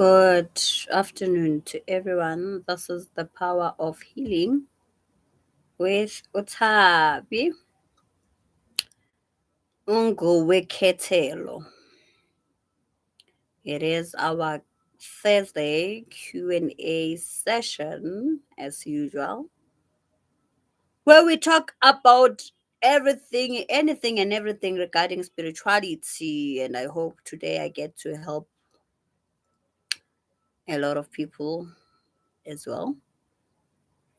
Good afternoon to everyone. This is the power of healing with Utabi Unguweketelo. It is our Thursday Q&A session as usual, where we talk about everything, anything and everything regarding spirituality, and I hope today I get to help a lot of people as well.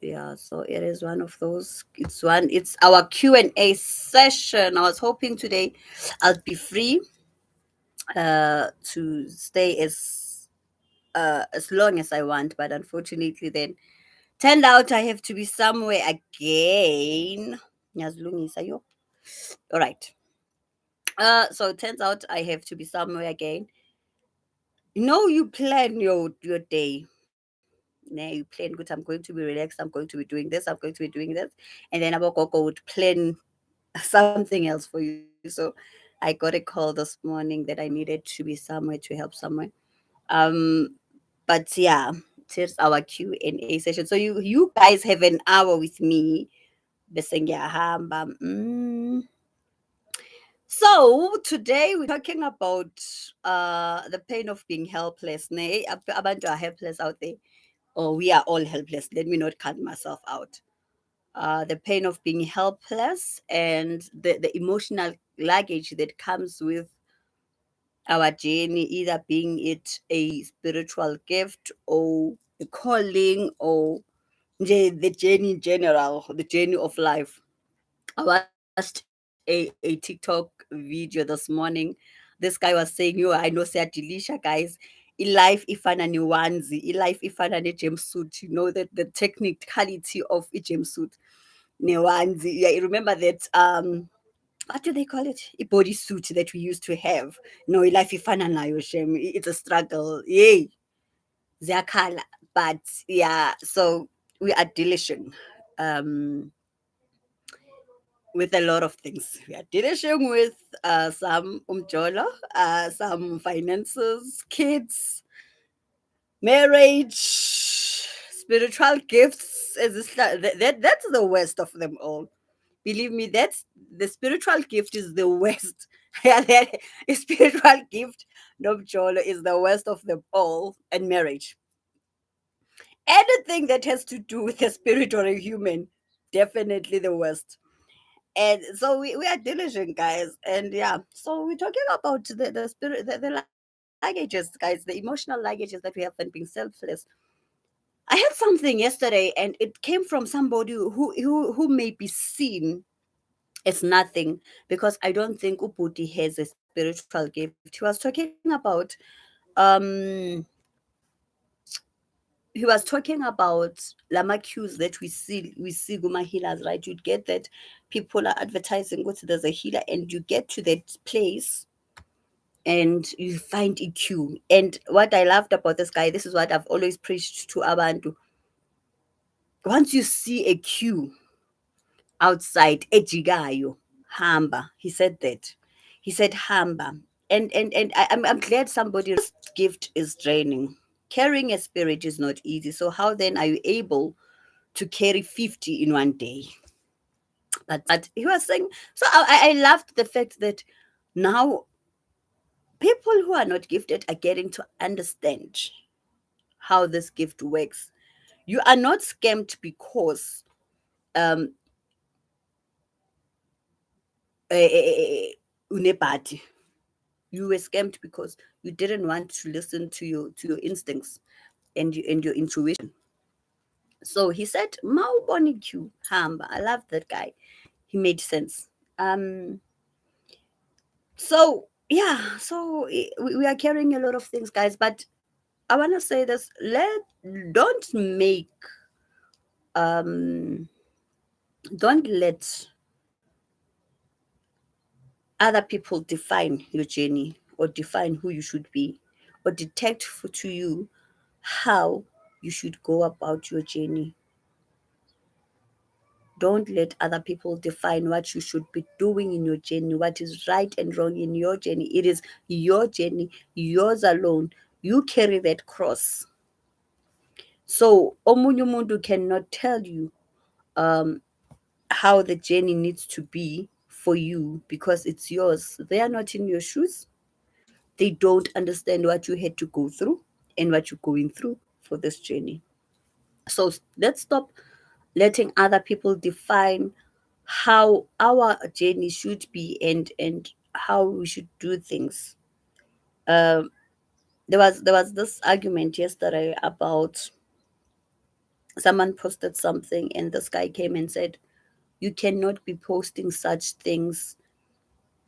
Yeah, so it is one of those. It's our Q&A session. I was hoping today I'll be free to stay as long as I want, but unfortunately then turned out I have to be somewhere again. Ngiyazilungisa yo. All right. So it turns out I have to be somewhere again. You plan your day. Now you plan good. I'm going to be relaxed. I'm going to be doing this. I'm going to be doing this, and then Abokoko would plan something else for you. So I got a call this morning that I needed to be somewhere to help somewhere. Um, but yeah, here's our Q&A session. So you guys have an hour with me. Bese ngiyahamba. So today we're talking about the pain of being helpless. Abantu are helpless out there, or we are all helpless. Let me not cut myself out. The pain of being helpless and the emotional luggage that comes with our journey, either being it a spiritual gift or a calling or the journey in general, the journey of life. I watched a TikTok video this morning. This guy was saying, yo, I know Delisha, guys. In life, ifana ni onesie, in life, ifana ne jumpsuit. You know that the technicality of a jumpsuit. Ne onesie. Yeah, you remember that what do they call it? A bodysuit that we used to have. No, life ifana nayo shem. It's a struggle. Yay. Ziyakhala. But yeah, so we are dealing um with a lot of things. We are dealing with some umjolo, some finances, kids, marriage, spiritual gifts. That's the worst of them all. Believe me, that's the spiritual gift is the worst. Yeah, that spiritual gift, Nomjolo, is the worst of them all, and marriage. Anything that has to do with a spirit or a human, definitely the worst. And so we are diligent, guys. And yeah, so we're talking about the spirit, the luggages, guys, the emotional luggages that we have and being selfless. I had something yesterday, and it came from somebody who may be seen as nothing, because I don't think Ubuti has a spiritual gift. He was talking about um lama cues that we see guma healers, right? You'd get that people are advertising what there's a healer, and you get to that place and you find a cue. And what I loved about this guy, this is what I've always preached to Abantu. Once you see a cue outside, ejigayo, hamba. He said that. He said hamba. And I'm glad somebody gift is draining. Carrying a spirit is not easy. So how then are you able to carry 50 in one day? But he was saying, so I loved the fact that now people who are not gifted are getting to understand how this gift works. You are not scammed because um unebati. You were scammed because you didn't want to listen to your instincts and your intuition. So he said, Mau Bonicu Hamba. I love that guy. He made sense. So yeah, so we are carrying a lot of things, guys. But I want to say this: don't make um, don't let other people define your journey or define who you should be or detect to you how you should go about your journey. Don't let other people define what you should be doing in your journey, what is right and wrong in your journey. It is your journey, yours alone. You carry that cross. So omunye umuntu cannot tell you um, how the journey needs to be for you because it's yours. They are not in your shoes. They don't understand what you had to go through and what you're going through for this journey. So let's stop letting other people define how our journey should be and how we should do things. Um, there was this argument yesterday about someone posted something and this guy came and said you cannot be posting such things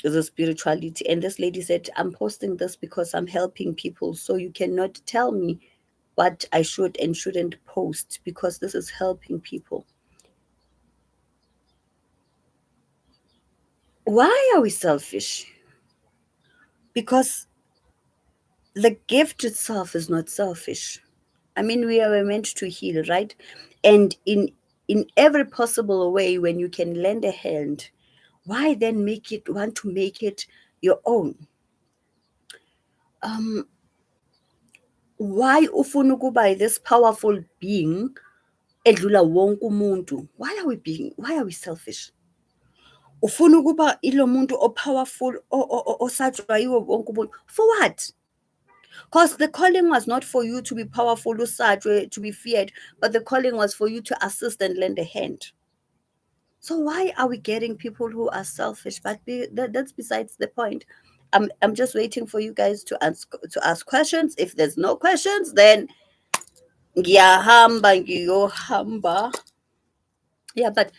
as a spirituality, and this lady said I'm posting this because I'm helping people, so you cannot tell me what I should and shouldn't post because this is helping people. Why are we selfish? Because the gift itself is not selfish. I mean, we are meant to heal, right? And in every possible way, when you can lend a hand, why then want to make it your own? Um, why ufuna ukuba this powerful being edlula wonke umuntu? Why are we selfish? Ufuna ukuba ilo muntu o-powerful osatshwa yiwo wonke umuntu. For what? Because the calling was not for you to be powerful, to be feared, but the calling was for you to assist and lend a hand. So why are we getting people who are selfish? But that's besides the point. I'm just waiting for you guys to ask questions. If there's no questions, then ngiyahamba. Yeah, but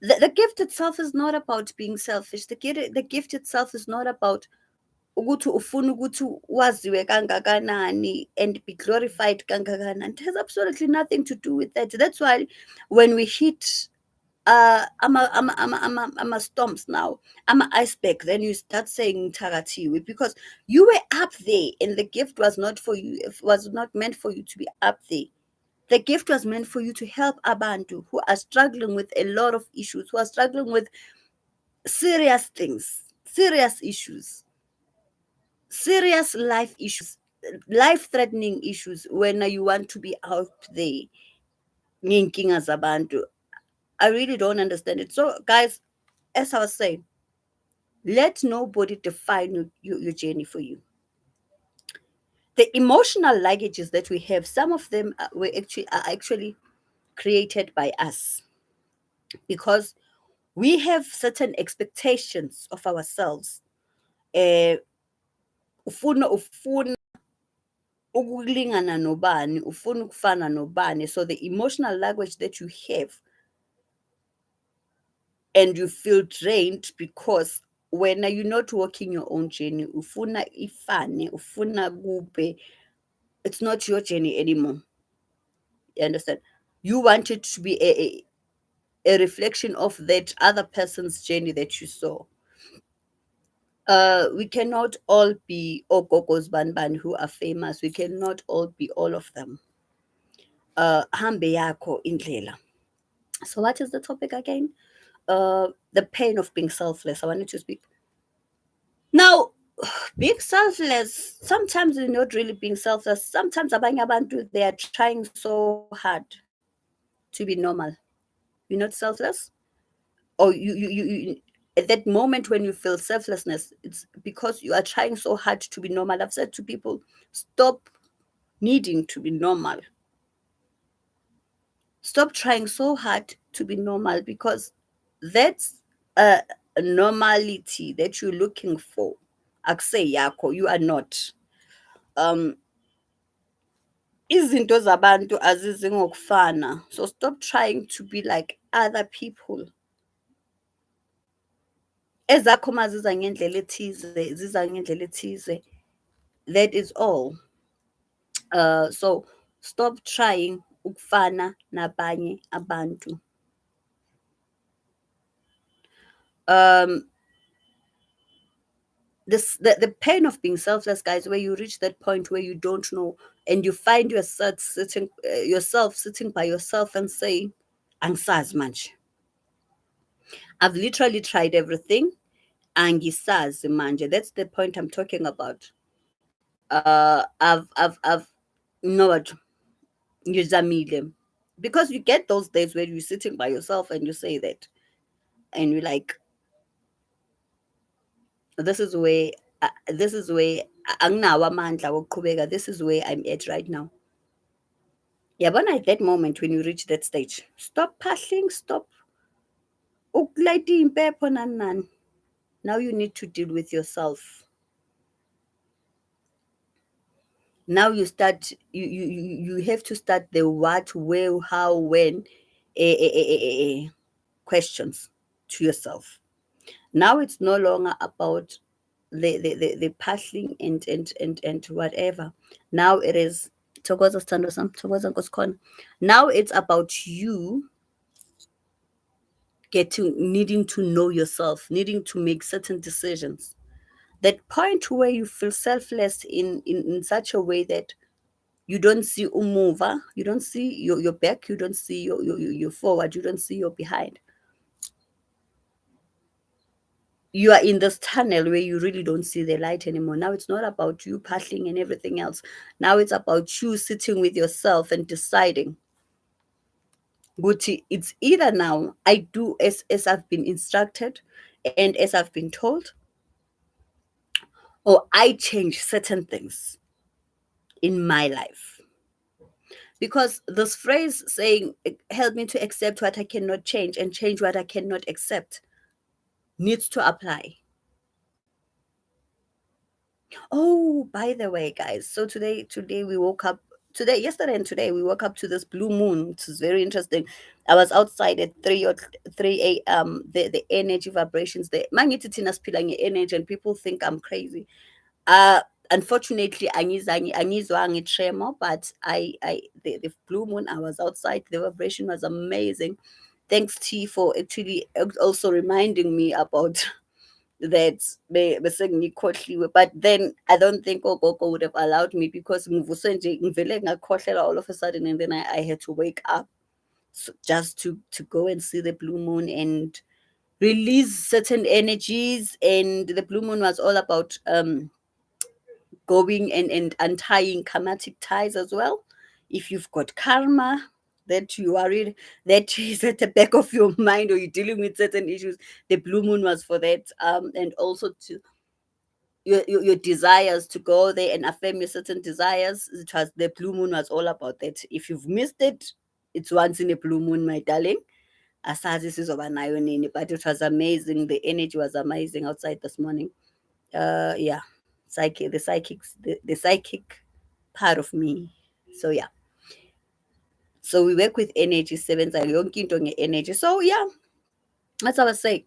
the gift itself is not about being selfish. The gift itself is not about ukuthi ufuna ukuthi waziwe kangakanani and be glorified kangakanani. It has absolutely nothing to do with that. That's why when we hit storms now, iceberg, then you start saying Tagatiwi because you were up there and the gift was not for you, it was not meant for you to be up there. The gift was meant for you to help abantu who are struggling with a lot of issues, who are struggling with serious things, serious issues, serious life issues, life threatening issues when you want to be out there. Nginkinga zabantu. I really don't understand it. So, guys, as I was saying, let nobody define your journey for you. The emotional luggages that we have, some of them are actually created by us because we have certain expectations of ourselves. Uh, ufuna ukulingana nobani, ufuna ukufana nobani. So the emotional language that you have and you feel drained because when you're not walking your own journey, ufuna ifane, ufuna kube, it's not your journey anymore. You understand? You want it to be a reflection of that other person's journey that you saw. We cannot all be ogogos banban who are famous. We cannot all be all of them. Hambe yako indlela. So what is the topic again? The pain of being selfless. I wanted to speak. Now, being selfless, sometimes you're not really being selfless. Sometimes abanye abantu, they are trying so hard to be normal. You're not selfless? Or you at that moment when you feel selflessness, it's because you are trying so hard to be normal. I've said to people, stop needing to be normal. Stop trying so hard to be normal because that's a normality that you're looking for. Akuse yakho, you are not. Um Izinto zabantu azizi ngokufana. So stop trying to be like other people. Ezakho maziza ngendlela ethize, ziza ngendlela ethize. That is all. So stop trying ukufana nabanye abantu. Um the pain of being selfless, guys, where you reach that point where you don't know and you find yourself sitting by yourself and saying angisazi manje, I've literally tried everything, angisazi manje. That's the point I'm talking about. I've you know what, ngizamile. Because you get those days where you're sitting by yourself and you say that, and you're like, this is where this is where anginawo amandla wokuqhubeka, this is where I'm at right now. Yabona, at that moment when you reach that stage, stop pushing, stop ukulayita impepho nani nani. Now you need to deal with yourself. Now you start, you have to start the what, where, how, when questions to yourself. Now it's no longer about the puzzling and whatever. Now it is Thokoza Sithando Sam, Thokoza Nkosi Khona. Now it's about you getting, needing to know yourself, needing to make certain decisions. That point where you feel selfless in such a way that you don't see umuva, you don't see your back, you don't see your forward, you don't see your behind. You are in this tunnel where you really don't see the light anymore. Now it's not about you paddling and everything else. Now it's about you sitting with yourself and deciding, Guti, it's either now I do as I've been instructed and as I've been told, or I change certain things in my life. Because this phrase saying, help me to accept what I cannot change and change what I cannot accept, needs to apply. Oh, by the way, guys, so today we woke up, yesterday and today we woke up to this blue moon. It is very interesting. I was outside at 3 a.m. The energy vibrations there. Mangithi thina siphila nge-energy and people think I'm crazy. Uh Unfortunately, angizwanga tremor, but the blue moon, I was outside, the vibration was amazing. Thanks T for actually also reminding me about that besengikhohliwe, but then I don't think ogogo would have allowed me, because ngivuswe nje ngivele ngakhohlela all of a sudden, and then I had to wake up, so just to go and see the blue moon and release certain energies. And the blue moon was all about going and untying karmatic ties as well. If you've got karma that you worried that is at the back of your mind, or you're dealing with certain issues, the blue moon was for that. And also to your desires, to go there and affirm your certain desires. It was, the blue moon was all about that. If you've missed it, it's once in a blue moon, my darling. Asazi sizoba nayo nini, but it was amazing. The energy was amazing outside this morning. Yeah, the psychic part of me. So yeah, so we work with energy, sebenza yonke into nge-energy. So yeah, that's what I was saying.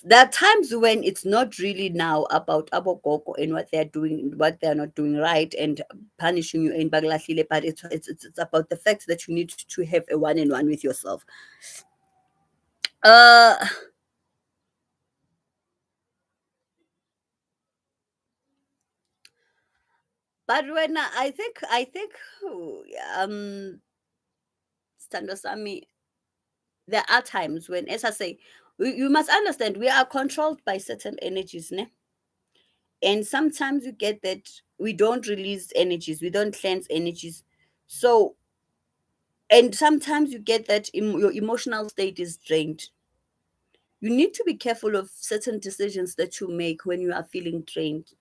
There are times when it's not really now about abogogo and what they're doing, what they're not doing right, and punishing you in baglahlile, but it's about the fact that you need to have a one-on-one with yourself. uh but when I think um Stando Sami, there are times when, as I say, you must understand, we are controlled by certain energies, ne? And sometimes you get that we don't release energies, we don't cleanse energies. So, and sometimes you get that your emotional state is drained. You need to be careful of certain decisions that you make when you are feeling drained.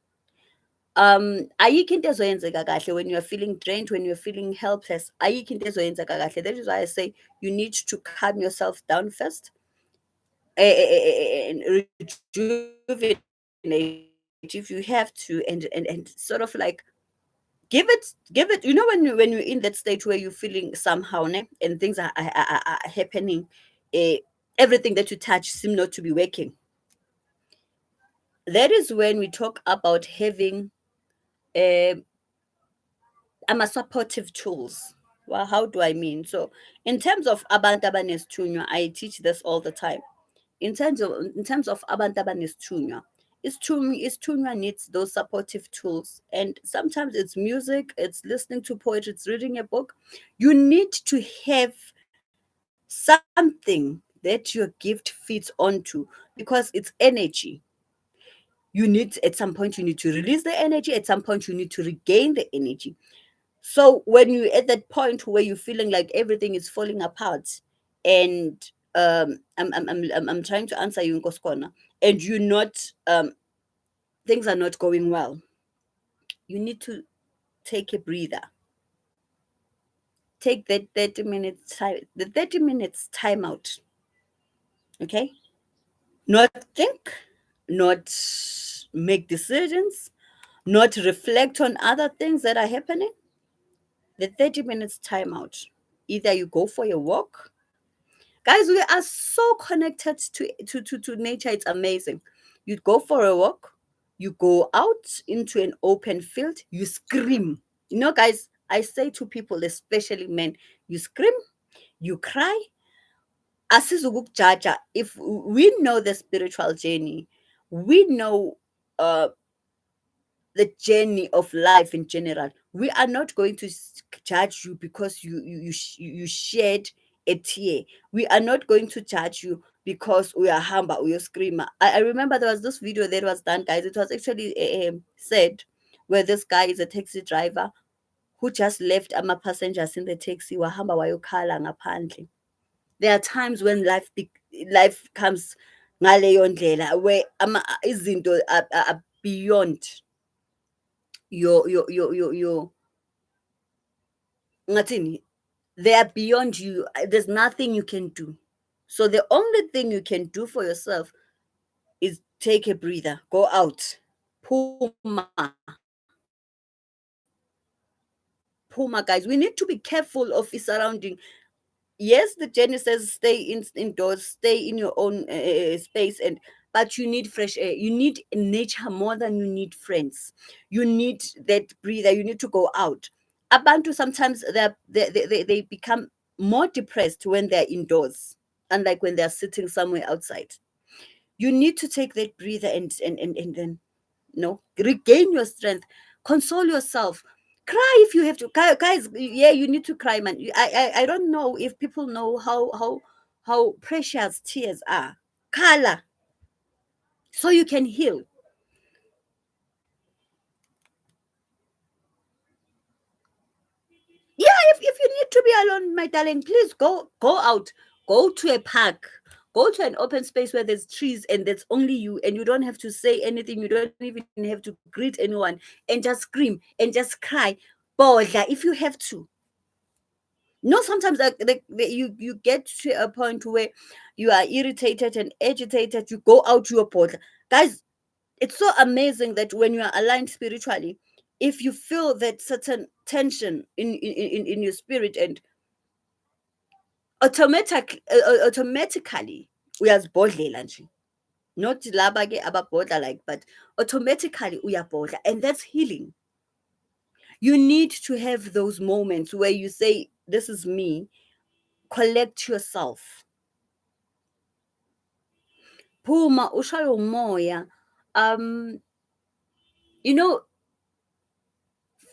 Ayikho into ezoyenzeka kahle when you are feeling drained, when you're feeling helpless. Ayikho into ezoyenzeka kahle. That is why I say you need to calm yourself down first, and rejuvenate if you have to, and sort of like give it, when you're in that state where you're feeling somehow, ne, and things are happening, uh, everything that you touch seem not to be working. That is when we talk about having uh, supportive tools. Well, how do I mean? So in terms of abantu abanesithunywa, I teach this all the time. In terms of abantu abanesithunywa, isithunywa needs those supportive tools, and sometimes it's music, it's listening to poetry, it's reading a book. You need to have something that your gift fits onto, because it's energy. You need, at some point, you need to release the energy. At some point, you need to regain the energy. So when you're at that point where you're feeling like everything is falling apart, and I'm trying to answer you, Nkoskona, and you're not, things are not going well, you need to take a breather. Take that 30 minutes time, the 30 minutes time out. Okay? Not think, not make decisions, not reflect on other things that are happening. The 30 minutes time out. Either you go for a walk. Guys, we are so connected to nature. It's amazing. You go for a walk, you go out into an open field, you scream. You know, guys, I say to people, especially men, you scream, you cry. Asizukukujaja. If we know the spiritual journey, we know uh the journey of life in general. We are not going to judge you because you shed a tear. We are not going to judge you because we are humble, we are screamer. I remember there was this video that was done, guys. It was actually said, where this guy is a taxi driver who just left passengers in the taxi wahamba wayokhala ngaphandle. There are times when life comes ngaleyo ndlela where izinto are beyond your ngathini, they are beyond you. There's nothing you can do. So the only thing you can do for yourself is take a breather, go out, puma. Puma, guys. We need to be careful of the surrounding. Yes, the journey says stay indoors, stay in your own space, and but you need fresh air. You need nature more than you need friends. You need that breather. You need to go out. Abantu sometimes they become more depressed when they're indoors, unlike when they're sitting somewhere outside. You need to take that breather and then, regain your strength, console yourself, cry if you have to. Guys, yeah, you need to cry, man. I don't know if people know how precious tears are. Kala, so you can heal. Yeah, if you need to be alone, my darling, please go out, go to a park, go to an open space where there's trees and that's only you, and you don't have to say anything, you don't even have to greet anyone, and just scream and just cry. Bodla, if you have to. No, sometimes you get to a point where you are irritated and agitated, you go out your border. Guys, it's so amazing that when you are aligned spiritually, if you feel that certain tension in your spirit, and automatically uyazibhodlela nje, not laba ke ababhodla like, but automatically uyabhodla, and that's healing. You need to have those moments where you say, this is me. Collect yourself, phuma ushaye umoya. um you know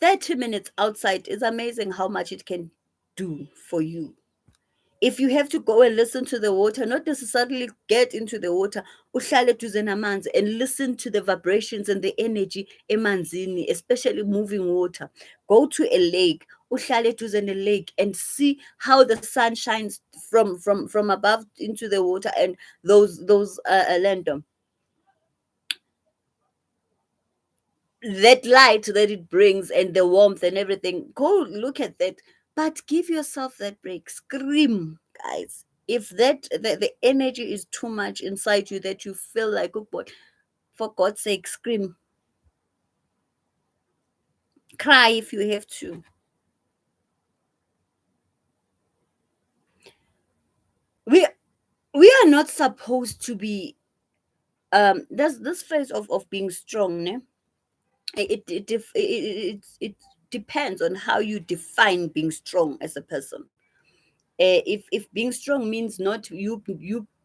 30 minutes outside is amazing how much it can do for you. If you have to go and listen to the water, not necessarily get into the water, uhlale duze namanzi and listen to the vibrations and the energy emanzini, especially moving water. Go to a lake, uhlale duze ne lake, and see how the sun shines from above into the water, and those random, that light that it brings and the warmth and everything. Go look at that, but give yourself that break. Scream, guys. If the energy is too much inside you that you feel like, oh boy, for God's sake, scream, cry if you have to. we we are not supposed to be, there's this phrase of being strong, ne? It depends on how you define being strong as a person. If being strong means not you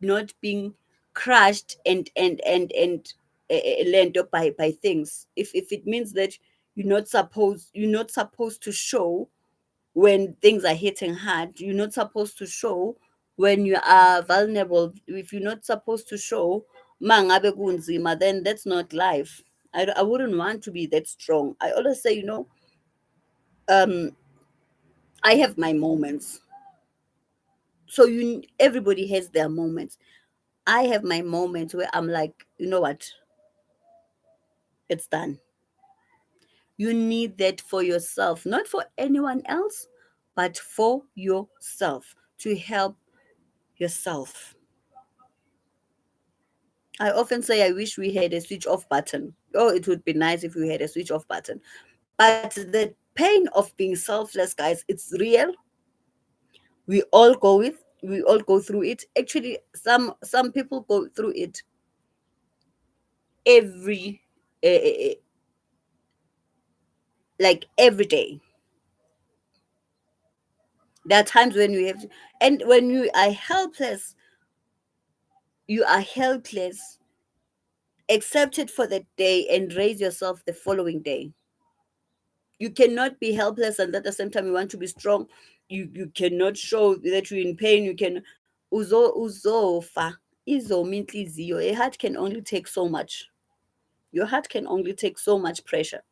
not being crushed and lent up by things, if it means that you're not supposed to show when things are hitting hard, you're not supposed to show when you are vulnerable, if you're not supposed to show Mangabe kunzima, then that's not life. I wouldn't want to be that strong. I always say, um, I have my moments. So everybody has their moments. I have my moments where I'm like, you know what? It's done. You need that for yourself, not for anyone else, but for yourself to help yourself. I often say I wish we had a switch off button. Oh, it would be nice if we had a switch off button. But the pain of being selfless, guys, it's real. We all go through it. Actually, some people go through it every uh, like every day. There are times when you have to, and when you are helpless, accept it for the day and raise yourself the following day. You cannot be helpless and at the same time you want to be strong. You cannot show that you're in pain. You can uzofa izomi inhliziyo. A heart can only take so much. Your heart can only take so much pressure.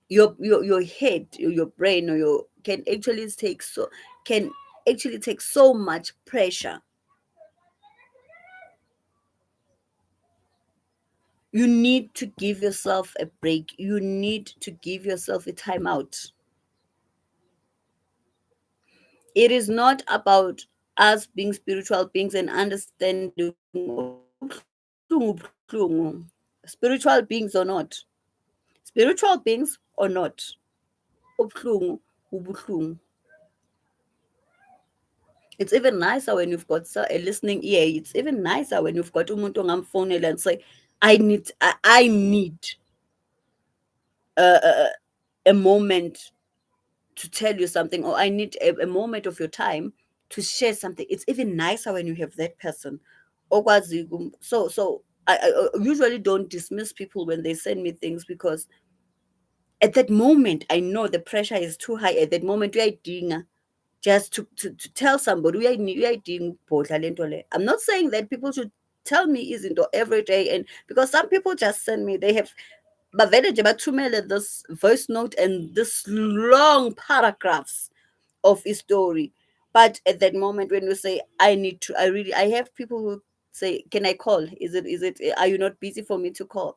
Your head, your brain, or your can actually take so much pressure. You need to give yourself a break. You need to give yourself a timeout. It is not about us being spiritual beings and understanding spiritual beings or not. Spiritual beings or not. Ubuhlungu, ubuhlungu. It's even nicer when you've got a listening ear. It's even nicer when you've got umuntu ongamfonela and say, I need a, a moment to tell you something, or I need a moment of your time to share something. It's even nicer when you have that person. So I usually don't dismiss people when they send me things, because at that moment I know the pressure is too high. At that moment uyayidinga just to tell somebody uyayidinga ukubhodla lento le. I'm not saying that people should tell me izinto every day, and because some people just send me, they have bavele nje bathumele this voice note and this long paragraphs of a story. But at that moment when you say, I have people who say, can I call? Are you not busy for me to call?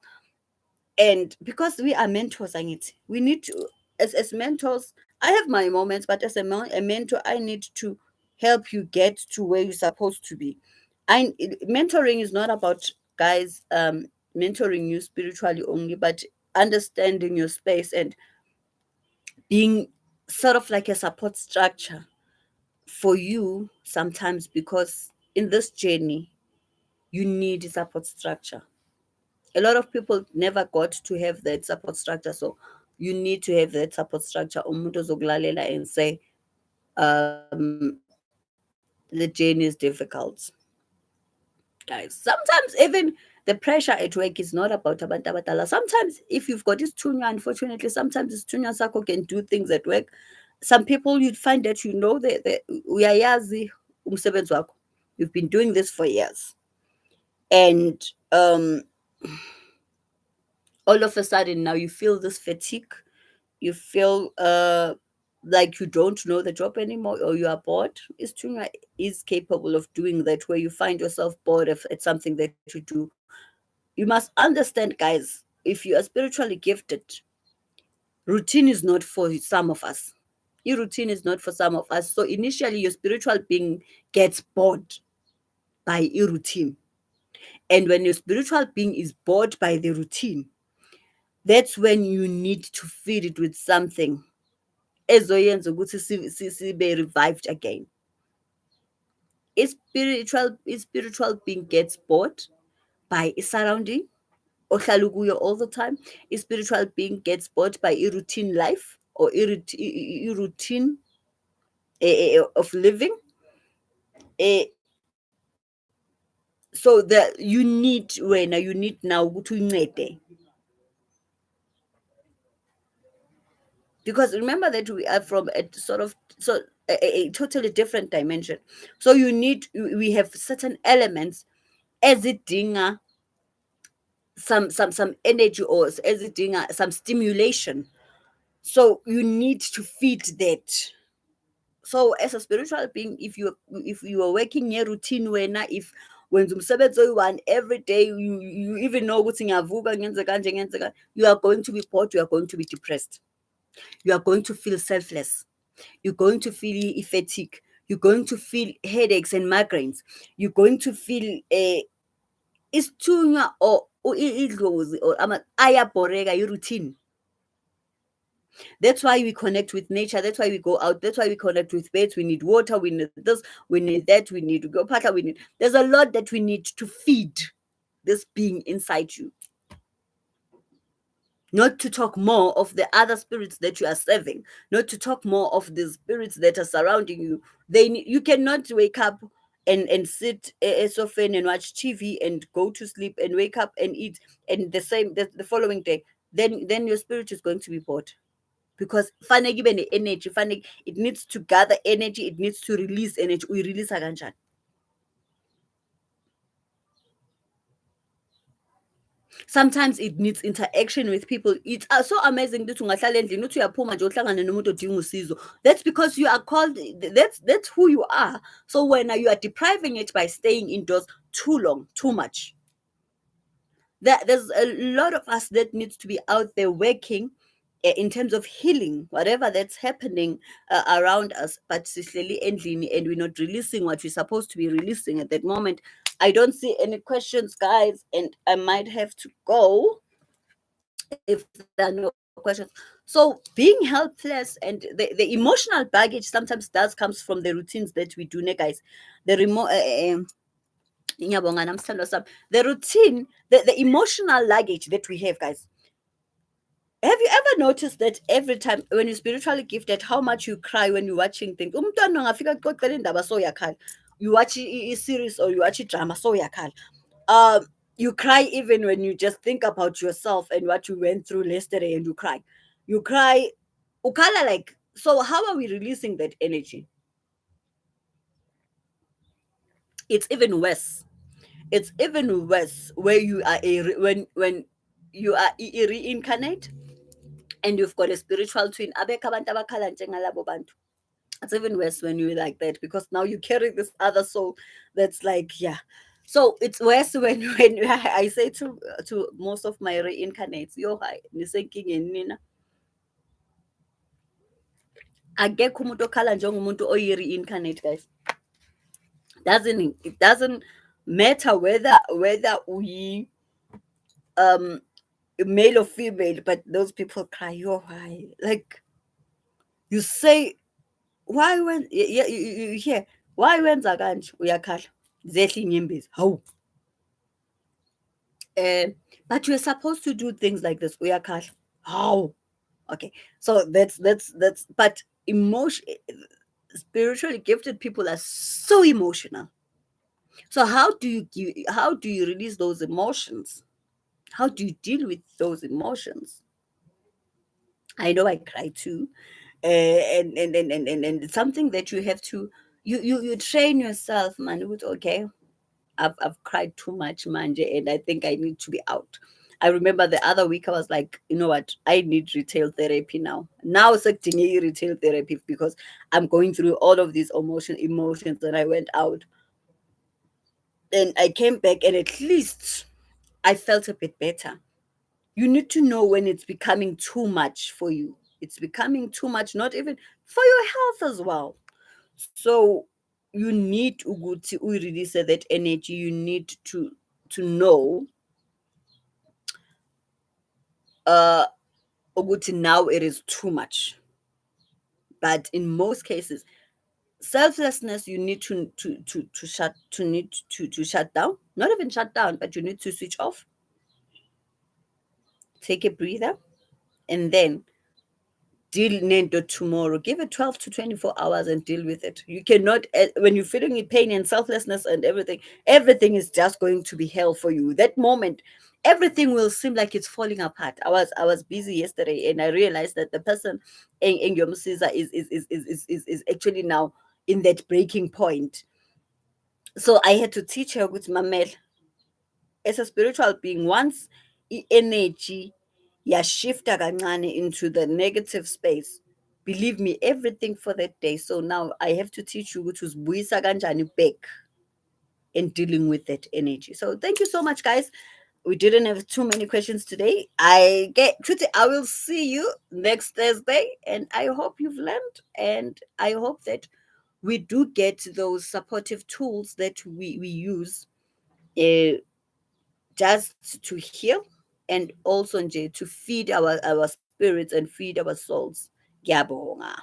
And because we are mentors, we need to, as mentors, I have my moments, but as a mentor, I need to help you get to where you're supposed to be. Mentoring is not about, guys, mentoring you spiritually only, but understanding your space and being sort of like a support structure for you sometimes, because in this journey you need a support structure. A lot of people never got to have that support structure, so you need to have that support structure. Umuntu ozokulalela and say, the journey is difficult. Guys, sometimes even the pressure at work is not about abantu abadala. Sometimes if you've got this tunya, unfortunately, sometimes this tunya sako can do things at work. Some people you'd find that uyayazi umsebenzi wakho. You've been doing this for years. And all of a sudden now you feel this fatigue. You feel like you don't know the job anymore, or you are bored. Istunya is capable of doing that, where you find yourself bored at something that you do. You must understand, guys, if you are spiritually gifted, routine is not for some of us. Your routine is not for some of us. So initially, your spiritual being gets bored by a routine. And when your spiritual being is bored by the routine, that's when you need to feed it with something ezoyenza ukuthi sibe revived again. A spiritual being gets bored by a surrounding ohlala kuyo all the time. A spiritual being gets bored by a routine life, or a routine of living. So that you need now ukuthi uyincede, because remember that we are from a sort of a totally different dimension. So we have certain elements ezidinga some energy, or ezidinga some stimulation. So you need to feed that. So as a spiritual being, if you are working a routine, if wenza umsebenzi oyi-one every day, you even know ukuthi ngiyavuka ngenze kanje ngenze kanje, you are going to be bored, you are going to be depressed, you are going to feel selfless, you're going to feel fatigue, you're going to feel headaches and migraines, you're going to feel isithunywa or idlozi, or ayabhoreka i-routine. That's why we connect with nature. That's why we go out. That's why we connect with birds. We need water. We need this. We need that. We need to go pata. We need. There's a lot that we need to feed this being inside you. Not to talk more of the other spirits that you are serving. Not to talk more of the spirits that are surrounding you. You cannot wake up and sit a sofa and watch TV and go to sleep and wake up and eat, and the following day. Then your spirit is going to be bored, because fanele kibe ne-energy, fanele it needs to gather energy, it needs to release energy. Uyireleasa kanjani? Sometimes it needs interaction with people. It's so amazing ukuthi ungahlala endlini uthi uyaphuma nje uhlangane nomuntu odinga usizo. That's because you are called, that's who you are. So when you are depriving it by staying indoors too long, too much, there's a lot of us that needs to be out there working in terms of healing whatever that's happening around us, but sihleli endlini and we're not releasing what we're supposed to be releasing at that moment. I don't see any questions, guys, and I might have to go if there are no questions. So being helpless and the emotional baggage sometimes does comes from the routines that we do, ne, guys. The remote the routine, the emotional luggage that we have, guys. Have you ever noticed that every time when you're spiritually gifted, how much you cry when you're watching things? Umntwana angafika kuxoxela indaba so uyakhala. You watch a series or you watch a drama, so uyakhala. You cry even when you just think about yourself and what you went through yesterday, and you cry. You cry, ukhala like. So how are we releasing that energy? It's even worse. It's even worse where you are when you are reincarnate and you've got a spiritual twin. Abekho abantu abakhala njengalabo bantu. It's even worse when you're like that, because now you carry this other soul that's like, yeah. So it's worse when I say to most of my reincarnates, yo, hi, nisenkingeni nina. Akekho umuntu okhala njengomuntu oyi-reincarnate, guys. It doesn't matter whether we male or female, but those people cry, yo, hi. Like, you say, why when you hear why wenza kanje uyakhala zehla inyembezi hawu, but you're supposed to do things like this uyakhala how. Okay, so that's but emotion, spiritually gifted people are so emotional. So how do you release those emotions? How do you deal with those emotions? I know I cry too, and it's something that you have to, you train yourself, man. Okay, I've cried too much, manje, and I think I need to be out. I remember the other week I was like, you know what? I need retail therapy now. Now sekudingeka retail therapy because I'm going through all of these emotions that I went out. And I came back and at least I felt a bit better. You need to know when it's becoming too much for you. It's becoming too much, not even for your health as well. So you need to release that energy. You need to know ukuthi now it is too much. But in most cases, selflessness, you need to shut down. Not even shut down, but you need to switch off. Take a breather, and then deal nento tomorrow. Give it 12 to 24 hours and deal with it. You cannot, when you're feeling in pain and selflessness and everything is just going to be hell for you. That moment, everything will seem like it's falling apart. I was busy yesterday and I realized that the person in your Caesar is actually now in that breaking point. So I had to teach her with Mamel. as a spiritual being, once energy yashifta kancane into the negative space, believe me, everything for that day. So now I have to teach you ukuthi uzibuyisa kanjani back in dealing with that energy. So thank you so much, guys. We didn't have too many questions today. I will see you next Thursday, and I hope you've learned, and I hope that we do get those supportive tools that we use uh, just to heal, and also nje to feed our spirits and feed our souls. Ngiyabonga.